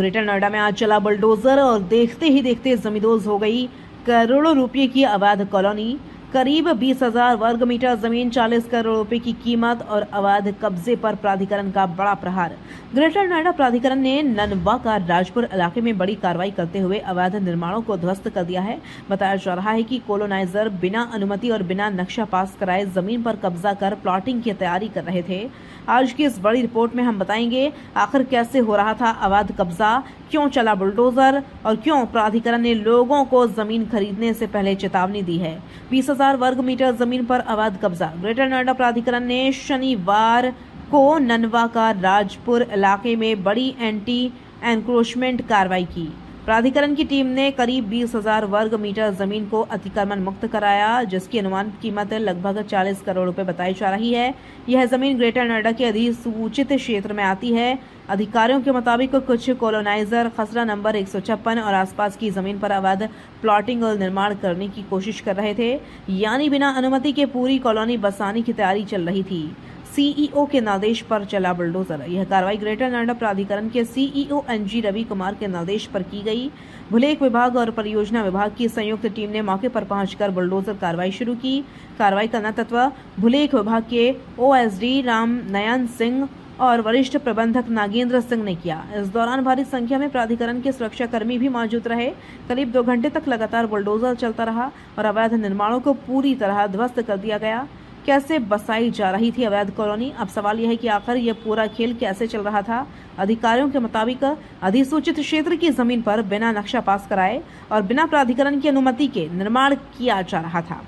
Greater Noida में आज चला बुलडोजर और देखते ही देखते जमींदोज हो गई करोड़ों रुपए की अवैध कॉलोनी। करीब 20,000 वर्ग मीटर जमीन, 40 करोड़ रुपए की कीमत और अवैध कब्जे पर प्राधिकरण का बड़ा प्रहार। ग्रेटर नोएडा प्राधिकरण ने ननवा का राजपुर इलाके में बड़ी कार्रवाई करते हुए अवैध निर्माणों को ध्वस्त कर दिया है। बताया जा रहा है कि कॉलोनाइजर बिना अनुमति और बिना नक्शा पास कराए जमीन पर कब्जा कर प्लॉटिंग की तैयारी कर रहे थे। आज की इस बड़ी रिपोर्ट में हम बताएंगे आखिर कैसे हो रहा था अवैध कब्जा, क्यों चला बुलडोजर और क्यों प्राधिकरण ने लोगों को जमीन खरीदने से पहले चेतावनी दी है। 20,000 वर्ग मीटर जमीन पर अवैध कब्जा। ग्रेटर नोएडा प्राधिकरण ने शनिवार को ननवा का राजपुर इलाके में बड़ी एंटी एनक्रोचमेंट कार्रवाई की। प्राधिकरण की टीम ने करीब 20,000 वर्ग मीटर जमीन को अतिक्रमण मुक्त कराया, जिसकी अनुमानित कीमत लगभग 40 करोड़ रुपए बताई जा रही है। यह जमीन ग्रेटर नोएडा के अधिसूचित क्षेत्र में आती है। अधिकारियों के मुताबिक कुछ कॉलोनाइजर खसरा नंबर 156 और आसपास की जमीन पर अवैध प्लॉटिंग और निर्माण करने की कोशिश कर रहे थे, यानी बिना अनुमति के पूरी कॉलोनी बसाने की तैयारी चल रही थी। सीईओ के निर्देश पर चला बुलडोजर। यह कार्रवाई ग्रेटर नोएडा प्राधिकरण के सीईओ एनजी रवि कुमार के निर्देश पर की गई। भूलेख विभाग और परियोजना विभाग की संयुक्त टीम ने मौके पर पहुंचकर बुलडोजर कार्रवाई शुरू की। कार्रवाई का नेतृत्व भूलेख विभाग के ओएसडी राम नयन सिंह और वरिष्ठ प्रबंधक नागेंद्र सिंह ने किया। इस दौरान भारी संख्या में प्राधिकरण के सुरक्षा कर्मी भी मौजूद रहे। करीब 2 घंटे तक लगातार बुलडोजर चलता रहा और अवैध निर्माणों को पूरी तरह ध्वस्त कर दिया गया। कैसे बसाई जा रही थी अवैध कॉलोनी? अब सवाल यह है कि आखिर यह पूरा खेल कैसे चल रहा था। अधिकारियों के मुताबिक अधिसूचित क्षेत्र की जमीन पर बिना नक्शा पास कराए और बिना प्राधिकरण की अनुमति के निर्माण किया जा रहा था।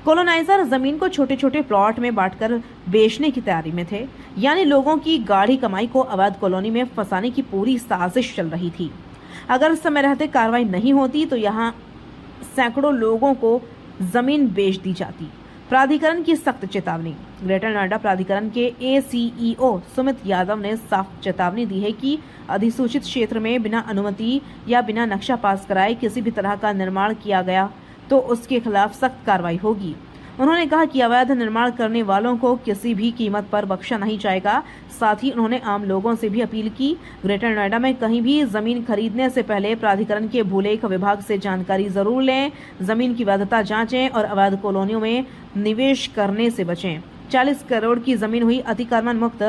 कॉलोनाइजर जमीन को छोटे छोटे प्लॉट में बांटकर बेचने की तैयारी में थे, यानी लोगों की गाढ़ी कमाई को अवैध कॉलोनी में फंसाने की पूरी साजिश चल रही थी। अगर समय रहते कार्रवाई नहीं होती तो यहाँ सैकड़ों लोगों को जमीन बेच दी जाती। प्राधिकरण की सख्त चेतावनी। ग्रेटर नोएडा प्राधिकरण के एसीईओ सुमित यादव ने साफ चेतावनी दी है कि अधिसूचित क्षेत्र में बिना अनुमति या बिना नक्शा पास कराए किसी भी तरह का निर्माण किया गया तो उसके खिलाफ सख्त कार्रवाई होगी। उन्होंने कहा कि अवैध निर्माण करने वालों को किसी भी कीमत पर बख्शा नहीं जाएगा। साथ ही उन्होंने आम लोगों से भी अपील की, ग्रेटर नोएडा में कहीं भी जमीन खरीदने से पहले प्राधिकरण के भूलेख विभाग से जानकारी जरूर लें, जमीन की वैधता जांचें और अवैध कॉलोनियों में निवेश करने से बचें। 40 करोड़ की जमीन हुई अतिक्रमण मुक्त।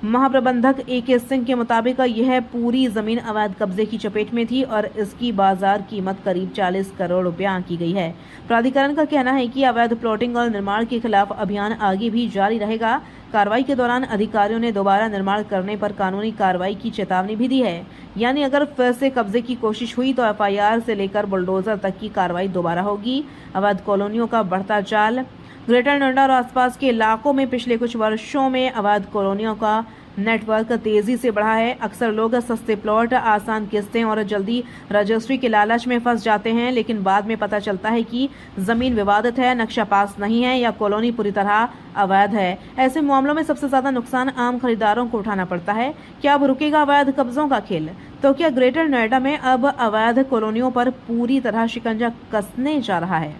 महाप्रबंधक AK सिंह के मुताबिक यह पूरी जमीन अवैध कब्जे की चपेट में थी और इसकी बाजार कीमत करीब 40 करोड़ रुपया आंकी गई है। प्राधिकरण का कहना है कि अवैध प्लॉटिंग और निर्माण के खिलाफ अभियान आगे भी जारी रहेगा। कार्रवाई के दौरान अधिकारियों ने दोबारा निर्माण करने पर कानूनी कार्रवाई की चेतावनी भी दी है, यानी अगर फिर से कब्जे की कोशिश हुई तो FIR से लेकर बुलडोजर तक की कार्रवाई दोबारा होगी। अवैध कॉलोनियों का बढ़ता जाल। ग्रेटर नोएडा और आसपास के इलाकों में पिछले कुछ वर्षों में अवैध कॉलोनियों का नेटवर्क तेजी से बढ़ा है। अक्सर लोग सस्ते प्लॉट, आसान किस्तें और जल्दी रजिस्ट्री के लालच में फंस जाते हैं, लेकिन बाद में पता चलता है कि जमीन विवादित है, नक्शा पास नहीं है या कॉलोनी पूरी तरह अवैध है। ऐसे मामलों में सबसे ज्यादा नुकसान आम खरीदारों को उठाना पड़ता है। क्या अब रुकेगा अवैध कब्जों का खेल? तो क्या ग्रेटर नोएडा में अब अवैध कॉलोनियों पर पूरी तरह शिकंजा कसने जा रहा है?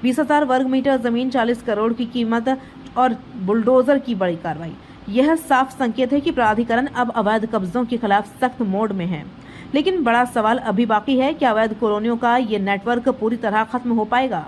20,000 वर्ग मीटर जमीन, 40 करोड़ की कीमत और बुलडोजर की बड़ी कार्रवाई। यह साफ संकेत है कि प्राधिकरण अब अवैध कब्जों के खिलाफ सख्त मोड में है। लेकिन बड़ा सवाल अभी बाकी है कि अवैध कॉलोनियों का ये नेटवर्क पूरी तरह खत्म हो पाएगा।